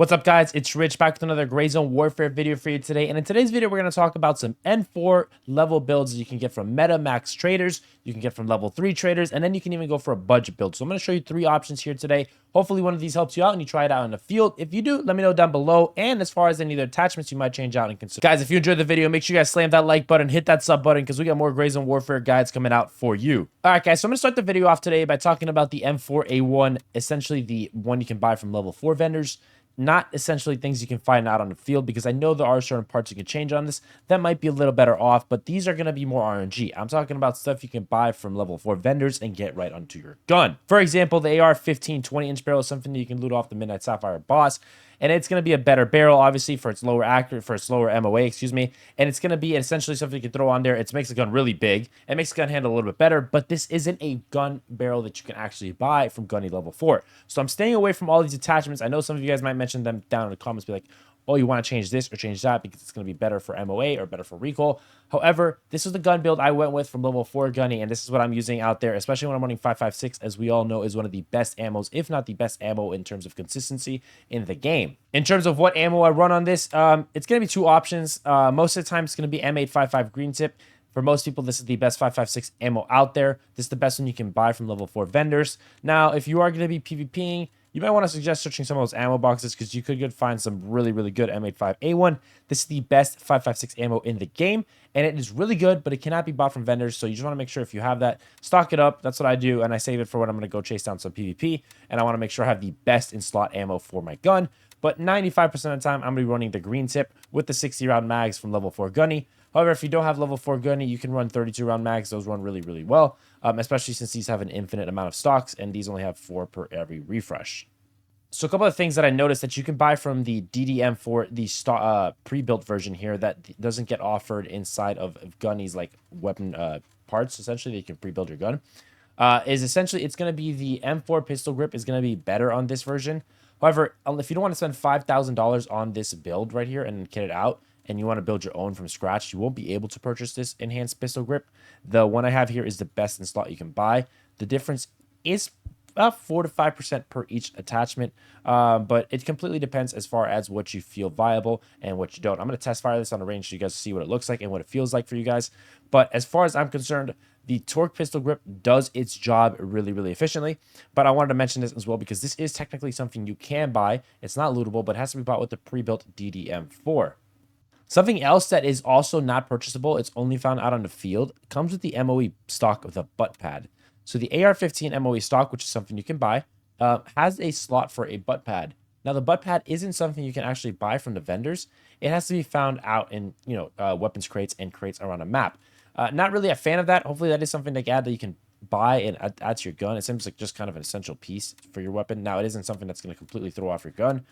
What's up, guys? It's Rich back with another Gray Zone Warfare video for you today. And in today's video, we're going to talk about some N4 level builds you can get from Meta Max traders, you can get from level 3 traders, and then you can even go for a budget build. So I'm going to show you 3 options here today. Hopefully one of these helps you out and you try it out in the field. If you do, let me know down below. And as far as any other attachments you might change out and consider. Guys, if you enjoyed the video, make sure you guys slam that like button, hit that sub button, because we got more Gray Zone Warfare guides coming out for you. All right, guys, so I'm going to start the video off today by talking about the M4A1, essentially the one you can buy from level 4 vendors. Not essentially things you can find out on the field, because I know there are certain parts you can change on this that might be a little better off, but these are going to be more RNG. I'm talking about stuff you can buy from level 4 vendors and get right onto your gun. For example, the AR-15 20-inch barrel is something that you can loot off the Midnight Sapphire boss, and it's going to be a better barrel, obviously, for its lower MOA, and it's going to be essentially something you can throw on there. It makes the gun really big. It makes the gun handle a little bit better, but this isn't a gun barrel that you can actually buy from Gunny level 4. So I'm staying away from all these attachments. I know some of you guys might mention them down in the comments, be like, oh, you want to change this or change that because it's going to be better for MOA or better for recoil. However, this is the gun build I went with from level 4 Gunny, and this is what I'm using out there, especially when I'm running 5.56, as we all know is one of the best ammos, if not the best ammo in terms of consistency in the game. In terms of what ammo I run on this, it's going to be 2 options. Most of the time, it's going to be M855 green tip. For most people, this is the best 5.56 ammo out there. This is the best one you can buy from level 4 vendors. Now, if you are going to be PvPing, you might want to suggest searching some of those ammo boxes, because you could find some really good M85A1. This is the best 5.56 ammo in the game, and it is really good, but it cannot be bought from vendors, so you just want to make sure if you have that, stock it up. That's what I do, and I save it for when I'm going to go chase down some PvP, and I want to make sure I have the best in-slot ammo for my gun. But 95% of the time, I'm going to be running the green tip with the 60-round mags from level 4 Gunny. However, if you don't have level 4 Gunny, you can run 32-round mags. Those run really well, especially since these have an infinite amount of stocks, and these only have 4 per every refresh. So a couple of things that I noticed that you can buy from the DDM4, the pre-built version here that doesn't get offered inside of Gunny's like weapon parts, essentially, that you can pre-build your gun, is essentially it's going to be the M4 pistol grip is going to be better on this version. However, if you don't want to spend $5,000 on this build right here and kit it out, and you want to build your own from scratch, you won't be able to purchase this enhanced pistol grip. The one I have here is the best in slot you can buy. The difference is about 4 to 5% per each attachment, but it completely depends as far as what you feel viable and what you don't. I'm going to test fire this on a range so you guys see what it looks like and what it feels like for you guys. But as far as I'm concerned, the torque pistol grip does its job really efficiently. But I wanted to mention this as well because this is technically something you can buy. It's not lootable, but it has to be bought with the pre-built DDM4. Something else that is also not purchasable, it's only found out on the field, comes with the MOE stock of the butt pad. So the AR-15 MOE stock, which is something you can buy, has a slot for a butt pad. Now, the butt pad isn't something you can actually buy from the vendors. It has to be found out in, weapons crates and crates around a map. Not really a fan of that. Hopefully, that is something that you can buy and add to your gun. It seems like just kind of an essential piece for your weapon. Now, it isn't something that's going to completely throw off your gun,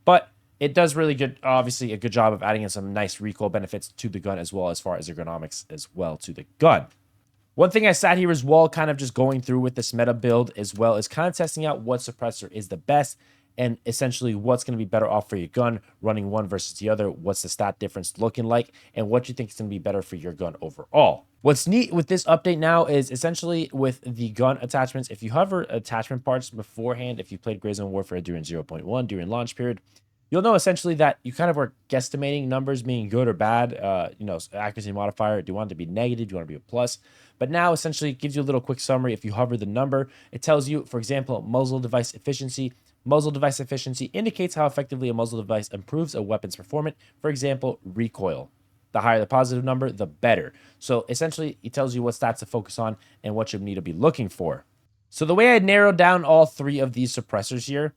but it does really good, obviously, a good job of adding in some nice recoil benefits to the gun as well, as far as ergonomics as well to the gun. One thing I sat here as well, kind of just going through with this meta build as well, is kind of testing out what suppressor is the best and essentially what's going to be better off for your gun, running one versus the other, what's the stat difference looking like, and what you think is going to be better for your gun overall. What's neat with this update now is essentially with the gun attachments, if you hover attachment parts beforehand, if you played Gray Zone Warfare during 0.1, during launch period, you'll know essentially that you kind of were guesstimating numbers being good or bad, accuracy modifier. Do you want it to be negative? Do you want it to be a plus? But now essentially it gives you a little quick summary. If you hover the number, it tells you, for example, muzzle device efficiency. Muzzle device efficiency indicates how effectively a muzzle device improves a weapon's performance. For example, recoil. The higher the positive number, the better. So essentially it tells you what stats to focus on and what you need to be looking for. So the way I narrowed down all 3 of these suppressors here,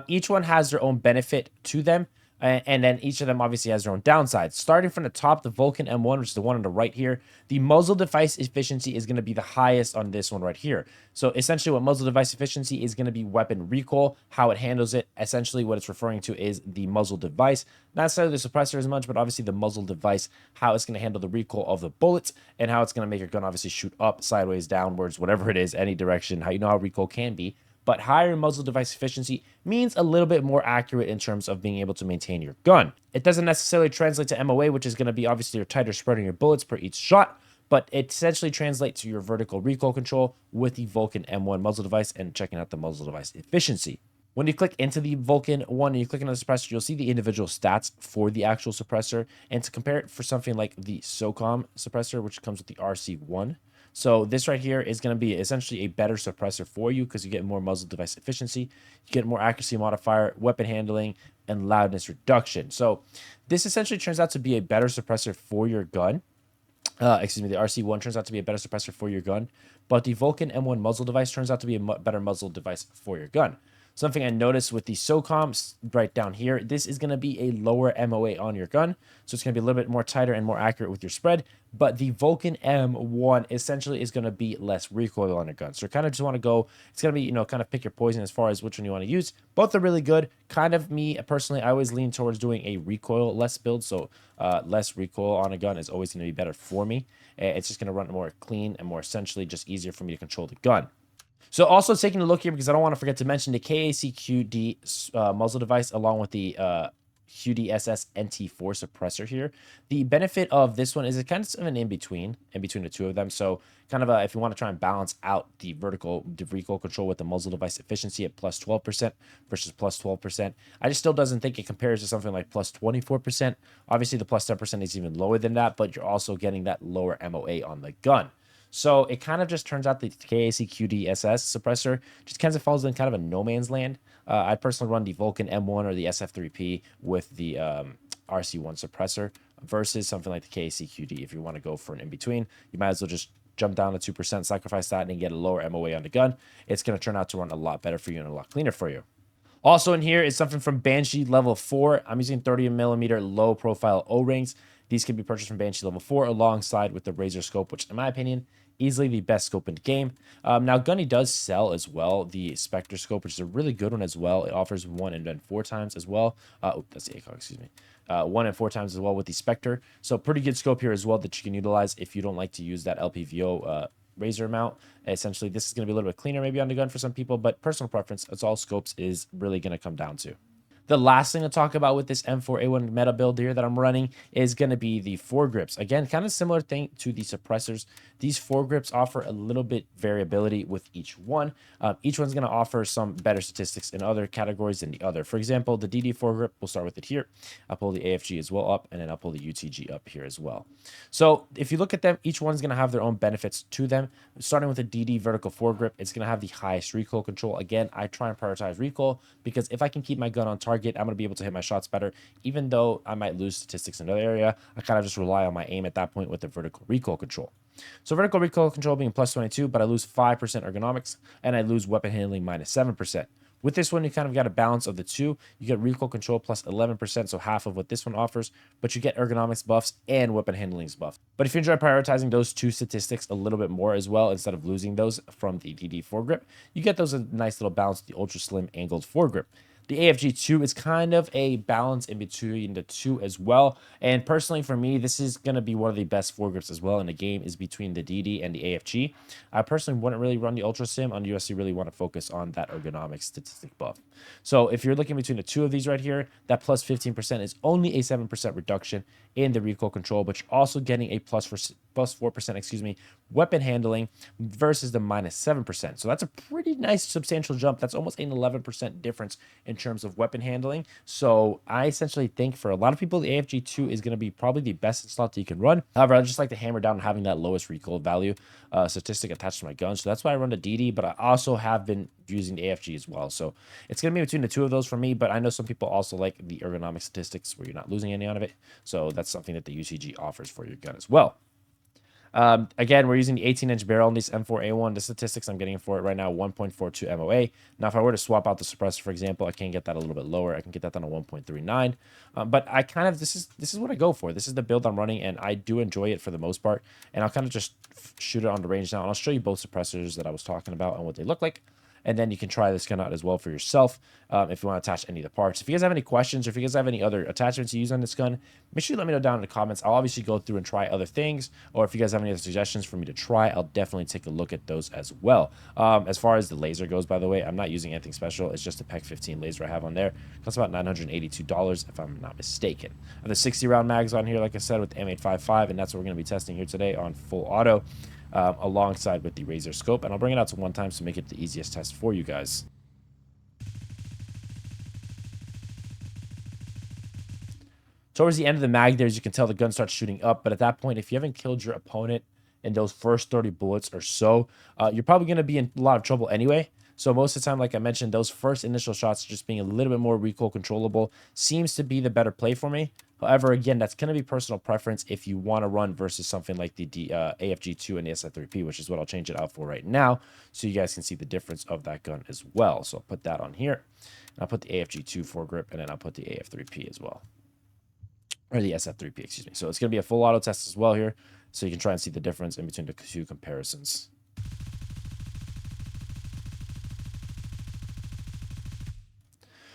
each one has their own benefit to them, and then each of them obviously has their own downsides. Starting from the top, the Vulcan M1, which is the one on the right here, the muzzle device efficiency is going to be the highest on this one right here. So essentially what muzzle device efficiency is going to be weapon recoil, how it handles it. Essentially what it's referring to is the muzzle device, not necessarily the suppressor as much, but obviously the muzzle device, how it's going to handle the recoil of the bullets, and how it's going to make your gun obviously shoot up, sideways, downwards, whatever it is, any direction, how you know how recoil can be. But higher muzzle device efficiency means a little bit more accurate in terms of being able to maintain your gun. It doesn't necessarily translate to MOA, which is going to be obviously your tighter spreading your bullets per each shot, but it essentially translates to your vertical recoil control with the Vulcan M1 muzzle device and checking out the muzzle device efficiency. When you click into the Vulcan one and you click into the suppressor, you'll see the individual stats for the actual suppressor. And to compare it for something like the SOCOM suppressor, which comes with the RC1. So this right here is going to be essentially a better suppressor for you because you get more muzzle device efficiency, you get more accuracy modifier, weapon handling, and loudness reduction. So this essentially turns out to be a better suppressor for your gun. The RC1 turns out to be a better suppressor for your gun, but the Vulcan M1 muzzle device turns out to be a better muzzle device for your gun. Something I noticed with the SOCOM right down here, this is going to be a lower MOA on your gun. So it's going to be a little bit more tighter and more accurate with your spread. But the Vulcan M1 essentially is going to be less recoil on your gun. So you kind of just want to go, it's going to be, kind of pick your poison as far as which one you want to use. Both are really good. Kind of me, personally, I always lean towards doing a recoil less build. So less recoil on a gun is always going to be better for me. It's just going to run more clean and more essentially just easier for me to control the gun. So also taking a look here, because I don't want to forget to mention the KAC-QD muzzle device along with the QDSS NT4 suppressor here. The benefit of this one is it's kind of an in-between the two of them. So kind of if you want to try and balance out the recoil control with the muzzle device efficiency at plus 12% versus plus 12%. I just still doesn't think it compares to something like plus 24%. Obviously, the plus 10% is even lower than that, but you're also getting that lower MOA on the gun. So it kind of just turns out the KAC-QD-SS suppressor just kind of falls in kind of a no man's land. I personally run the Vulcan M1 or the SF3P with the RC1 suppressor versus something like the KAC-QD. If you want to go for an in-between, you might as well just jump down to 2%, sacrifice that, and get a lower MOA on the gun. It's going to turn out to run a lot better for you and a lot cleaner for you. Also in here is something from Banshee level 4. I'm using 30mm low profile O-rings. These can be purchased from Banshee level 4 alongside with the Razor scope, which in my opinion, easily the best scope in the game. Now Gunny does sell as well the Spectre scope, which is a really good one as well. It offers 1 and then 4 times as well. That's the ACOG, excuse me. 1 and 4 times as well with the Spectre. So pretty good scope here as well that you can utilize if you don't like to use that LPVO Razor mount. Essentially, this is going to be a little bit cleaner maybe on the gun for some people, but personal preference, it's all scopes is really going to come down to. The last thing to talk about with this M4A1 meta build here that I'm running is going to be the foregrips. Again, kind of similar thing to the suppressors. These foregrips offer a little bit variability with each one. Each one's going to offer some better statistics in other categories than the other. For example, the DD foregrip, we'll start with it here. I'll pull the AFG as well up, and then I'll pull the UTG up here as well. So if you look at them, each one's going to have their own benefits to them. Starting with the DD vertical foregrip, it's going to have the highest recoil control. Again, I try and prioritize recoil because if I can keep my gun on target, I'm going to be able to hit my shots better. Even though I might lose statistics in another area, I kind of just rely on my aim at that point with the vertical recoil control. So vertical recoil control being plus 22, but I lose 5% ergonomics, and I lose weapon handling minus 7%. With this one, you kind of got a balance of the two. You get recoil control plus 11%, so half of what this one offers, but you get ergonomics buffs and weapon handlings buff. But if you enjoy prioritizing those two statistics a little bit more as well, instead of losing those from the DD foregrip, you get those a nice little balance with the ultra slim angled foregrip. The AFG2 is kind of a balance in between the two as well. And personally, for me, this is going to be one of the best foregrips as well in the game is between the DD and the AFG. I personally wouldn't really run the Ultra Sim. On USC, really want to focus on that ergonomic statistic buff. So if you're looking between the two of these right here, that plus 15% is only a 7% reduction in the recoil control, but you're also getting a plus 4%, weapon handling versus the minus 7%. So that's a pretty nice substantial jump. That's almost an 11% difference in terms of weapon handling. So I essentially think for a lot of people, the AFG2 is going to be probably the best slot that you can run. However, I just like to hammer down on having that lowest recoil value statistic attached to my gun. So that's why I run the DD, but I also have been using the AFG as well. So it's going to be between the two of those for me, but I know some people also like the ergonomic statistics where you're not losing any out of it. So that's something that the UCG offers for your gun as well. Again, we're using the 18-inch barrel on this M4A1. The statistics I'm getting for it right now, 1.42 MOA. Now, if I were to swap out the suppressor, for example, I can get that a little bit lower. I can get that down to 1.39. But I kind of, this is what I go for. This is the build I'm running, and I do enjoy it for the most part. And I'll kind of just shoot it on the range now, and I'll show you both suppressors that I was talking about and what they look like. And then you can try this gun out as well for yourself if you want to attach any of the parts. If you guys have any questions or if you guys have any other attachments you use on this gun, make sure you let me know down in the comments. I'll obviously go through and try other things. Or if you guys have any other suggestions for me to try, I'll definitely take a look at those as well. As far as the laser goes, by the way, I'm not using anything special. It's just a PEC 15 laser I have on there. It costs about $982 if I'm not mistaken. I have the 60-round mags on here, like I said, with the M855, and that's what we're going to be testing here today on full auto. Alongside with the Razor scope, and I'll bring it out to one time to make it the easiest test for you guys. Towards the end of the mag there, as you can tell, the gun starts shooting up. But at that point, if you haven't killed your opponent in those first 30 bullets or so, you're probably going to be in a lot of trouble anyway. So most of the time, like I mentioned, those first initial shots just being a little bit more recoil controllable seems to be the better play for me. However, again, that's going to be personal preference if you want to run versus something like the AFG2 and the SF3P, which is what I'll change it out for right now, so you guys can see the difference of that gun as well. So I'll put that on here. And I'll put the AFG2 foregrip, and then I'll put the AF3P as well. Or the SF3P, excuse me. So it's going to be a full auto test as well here, so you can try and see the difference in between the two comparisons.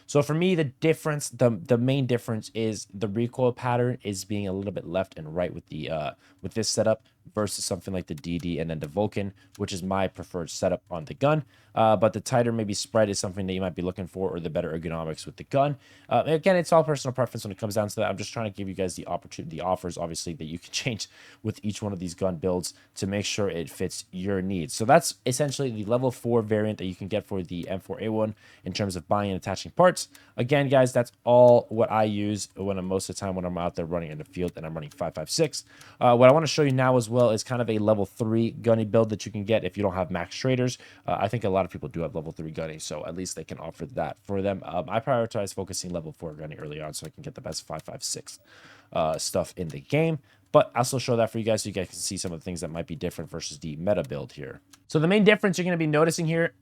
So for me, the difference, the main difference is the recoil pattern is being a little bit left and right with the with this setup versus something like the DD and then the Vulcan, which is my preferred setup on the gun. But the tighter maybe spread is something that you might be looking for, or the better ergonomics with the gun. Again, it's all personal preference when it comes down to that. I'm just trying to give you guys the opportunity, the offers, obviously, that you can change with each one of these gun builds to make sure it fits your needs. So that's essentially the level 4 variant that you can get for the M4A1 in terms of buying and attaching parts. Again, guys, that's all what I use when most of the time when I'm out there running in the field and I'm running 5.56. What I want to show you now as well is kind of a level 3 gunny build that you can get if you don't have max traders. I think a lot of people do have level 3 gunny, so at least they can offer that for them. I prioritize focusing level 4 gunny early on so I can get the best 5.56 stuff in the game. But I'll still show that for you guys so you guys can see some of the things that might be different versus the meta build here. So the main difference you're going to be noticing here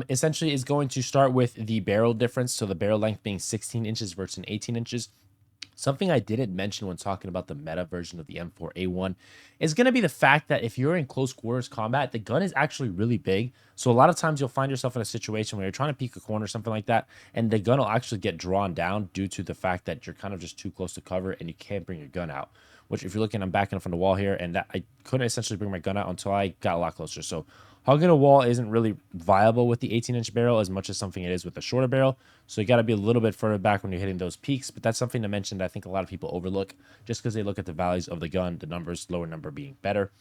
essentially is going to start with the barrel difference. So the barrel length being 16 inches versus 18 inches. Something I didn't mention when talking about the meta version of the M4A1 is going to be the fact that if you're in close quarters combat, the gun is actually really big. So a lot of times you'll find yourself in a situation where you're trying to peek a corner or something like that, and the gun will actually get drawn down due to the fact that you're kind of just too close to cover and you can't bring your gun out. Which, if you're looking, I'm backing up from the wall here, and that I couldn't essentially bring my gun out until I got a lot closer. So hugging a wall isn't really viable with the 18-inch barrel as much as something it is with a shorter barrel. So you got to be a little bit further back when you're hitting those peaks. But that's something to mention that I think a lot of people overlook just because they look at the values of the gun, the numbers, lower number being better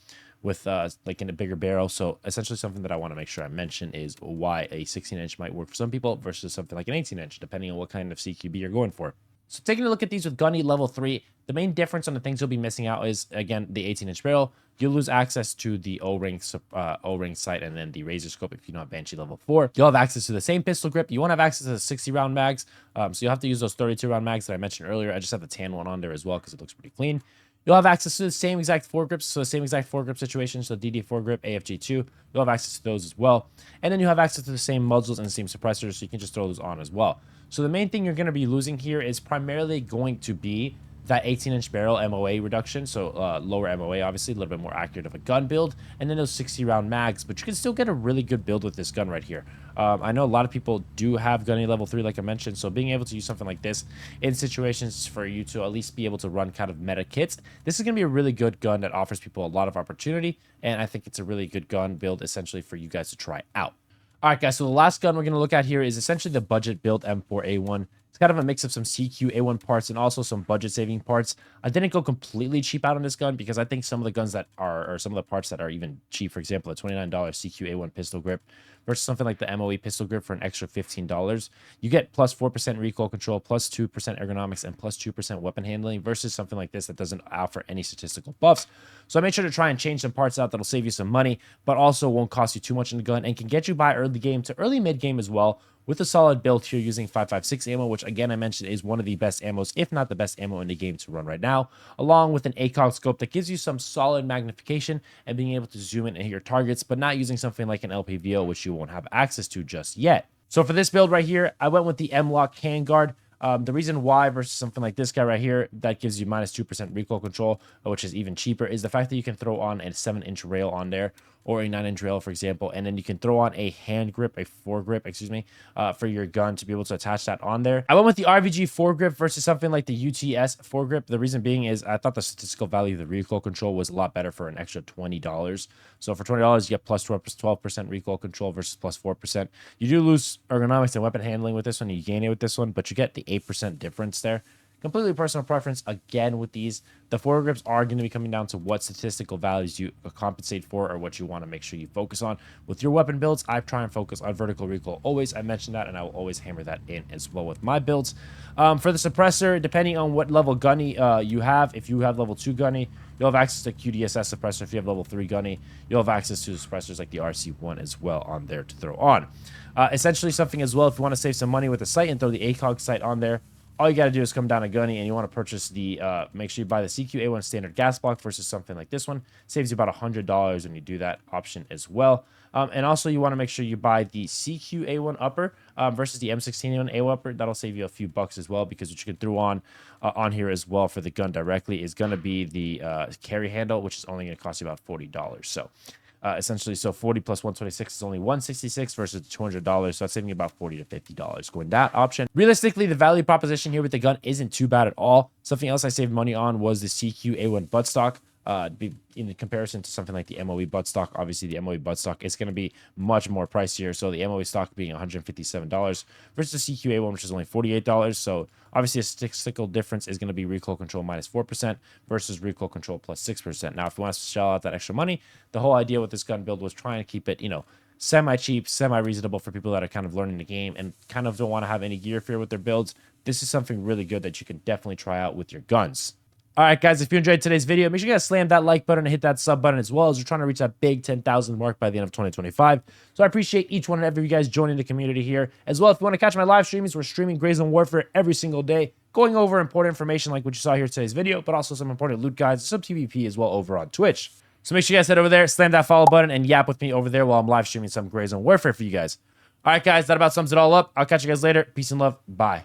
with like in a bigger barrel. So essentially something that I want to make sure I mention is why a 16-inch might work for some people versus something like an 18-inch, depending on what kind of CQB you're going for. So taking a look at these with gunny level 3, the main difference on the things you'll be missing out is, again, the 18-inch barrel. You'll lose access to the O-ring sight and then the razor scope if you don't have Banshee level 4. You'll have access to the same pistol grip. You won't have access to the 60-round mags, so you'll have to use those 32-round mags that I mentioned earlier. I just have the tan one on there as well because it looks pretty clean. You'll have access to the same exact foregrips, so the same exact foregrip situation, so DD foregrip, AFG2, you'll have access to those as well. And then you have access to the same muzzles and the same suppressors, so you can just throw those on as well. So the main thing you're going to be losing here is primarily going to be that 18-inch barrel MOA reduction, so lower MOA, obviously, a little bit more accurate of a gun build, and then those 60-round mags, but you can still get a really good build with this gun right here. I know a lot of people do have gunny level 3, like I mentioned, so being able to use something like this in situations for you to at least be able to run kind of meta kits, this is going to be a really good gun that offers people a lot of opportunity, and I think it's a really good gun build, essentially, for you guys to try out. All right, guys, so the last gun we're going to look at here is essentially the budget build M4A1. It's kind of a mix of some CQ A1 parts and also some budget saving parts. I didn't go completely cheap out on this gun because I think some of the guns that are, or some of the parts that are even cheap, for example, a $29 CQ A1 pistol grip versus something like the MOE pistol grip for an extra $15, you get plus 4% recoil control, plus 2% ergonomics, and plus 2% weapon handling versus something like this that doesn't offer any statistical buffs. So I made sure to try and change some parts out that'll save you some money, but also won't cost you too much in the gun and can get you by early game to early mid game as well, with a solid build here using 5.56 ammo, which again I mentioned is one of the best ammos, if not the best ammo in the game to run right now, along with an ACOG scope that gives you some solid magnification and being able to zoom in and hit your targets, but not using something like an LPVO, which you won't have access to just yet. So for this build right here, I went with the M-Lock handguard. The reason why versus something like this guy right here that gives you minus 2% recoil control, which is even cheaper, is the fact that you can throw on a 7-inch rail on there or a 9-inch rail, for example, and then you can throw on a hand grip, a foregrip, excuse me, for your gun to be able to attach that on there. I went with the RVG foregrip versus something like the UTS foregrip. The reason being is I thought the statistical value of the recoil control was a lot better for an extra $20. So for $20, you get plus 12% recoil control versus plus 4%. You do lose ergonomics and weapon handling with this one. You gain it with this one, but you get the 8% difference there Completely personal preference again with these. The foregrips are going to be coming down to what statistical values you compensate for or what you want to make sure you focus on. With your weapon builds, I try and focus on vertical recoil always. I mentioned that, and I will always hammer that in as well with my builds. For the suppressor, depending on what level gunny you have, if you have level 2 gunny, you'll have access to QDSS suppressor. If you have level 3 gunny, you'll have access to suppressors like the RC1 as well on there to throw on. Essentially something as well, if you want to save some money with the sight and throw the ACOG sight on there, all you got to do is come down to gunny and you want to purchase the, make sure you buy the CQ-A1 standard gas block versus something like this one. Saves you about $100 when you do that option as well. And also you want to make sure you buy the CQ-A1 upper versus the M16A1 upper. That'll save you a few bucks as well, because what you can throw on here as well for the gun directly is going to be the carry handle, which is only going to cost you about $40. So essentially, so 40 plus 126 is only 166 versus $200, so that's saving you about $40 to $50 going that option. Realistically, the value proposition here with the gun isn't too bad at all. Something else I saved money on was the CQ-A1 buttstock. In comparison to something like the MOE buttstock, obviously the MOE buttstock is going to be much more pricier. So the MOE stock being $157 versus the CQ-A1, which is only $48. So obviously a statistical difference is going to be recoil control minus 4% versus recoil control plus 6%. Now, if you want to shell out that extra money, the whole idea with this gun build was trying to keep it, semi-cheap, semi-reasonable for people that are kind of learning the game and kind of don't want to have any gear fear with their builds. This is something really good that you can definitely try out with your guns. All right, guys, if you enjoyed today's video, make sure you guys slam that like button and hit that sub button, as well as we're trying to reach that big 10,000 mark by the end of 2025. So I appreciate each one and every you guys joining the community here. As well, if you want to catch my live streams, we're streaming Gray Zone Warfare every single day, going over important information like what you saw here in today's video, but also some important loot guides, some PvP as well over on Twitch. So make sure you guys head over there, slam that follow button, and yap with me over there while I'm live streaming some Gray Zone Warfare for you guys. All right, guys, that about sums it all up. I'll catch you guys later. Peace and love. Bye.